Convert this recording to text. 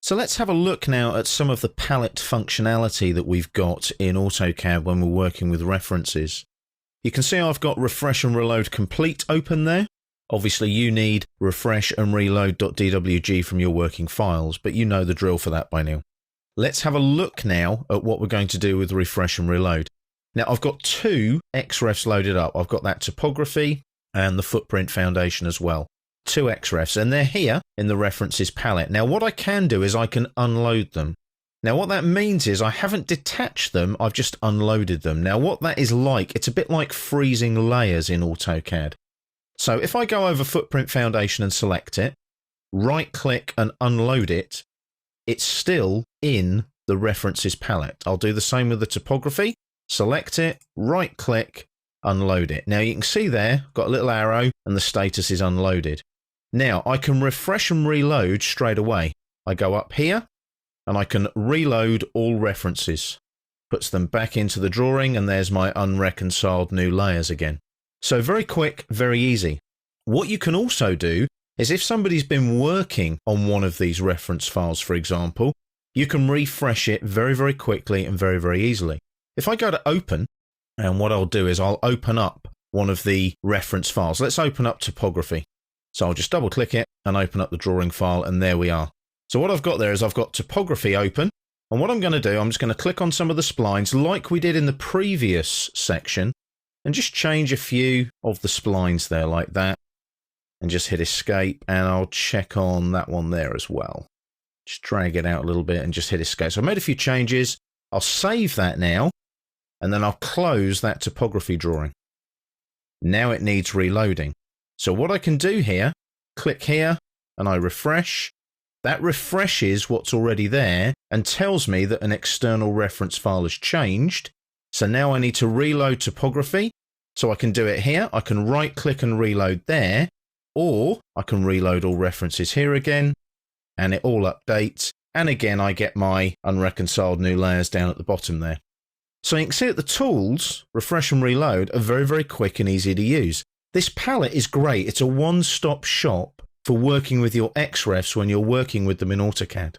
So let's have a look now at some of the palette functionality that we've got in AutoCAD when we're working with references. You can see I've got refresh and reload complete open there. Obviously you need refresh and reload.dwg from your working files, but you know the drill for that by now. Let's have a look now at what we're going to do with refresh and reload. Now I've got two XREFs loaded up. I've got that topography and the footprint foundation as well. Two XREFs, and they're here in the references palette. Now what I can do is I can unload them. Now what that means is I haven't detached them, I've just unloaded them. Now what that is like, it's a bit like freezing layers in AutoCAD. So if I go over footprint foundation and select it, right click and unload it, it's still in the references palette. I'll do the same with the topography, select it, right click, unload it. Now you can see there, got a little arrow and the status is unloaded. Now I can refresh and reload straight away. I go up here and I can reload all references. Puts them back into the drawing and there's my unreconciled new layers again. So very quick, very easy. What you can also do is if somebody's been working on one of these reference files, for example, you can refresh it very, very quickly and very, very easily. If I go to open, and what I'll do is I'll open up one of the reference files. Let's open up topography. So I'll just double click it and open up the drawing file, and there we are. So what I've got there is I've got topography open, and what I'm going to do, I'm just going to click on some of the splines like we did in the previous section, and just change a few of the splines there like that, and just hit escape, and I'll check on that one there as well. Just drag it out a little bit and just hit escape. So I made a few changes. I'll save that now, and then I'll close that topography drawing. Now it needs reloading. So what I can do here, click here and I refresh. That refreshes what's already there and tells me that an external reference file has changed. So now I need to reload topography. So I can do it here. I can right click and reload there, or I can reload all references here again and it all updates. And again, I get my unreconciled new layers down at the bottom there. So you can see that the tools, refresh and reload, are very, very quick and easy to use. This palette is great. It's a one-stop shop for working with your XREFs when you're working with them in AutoCAD.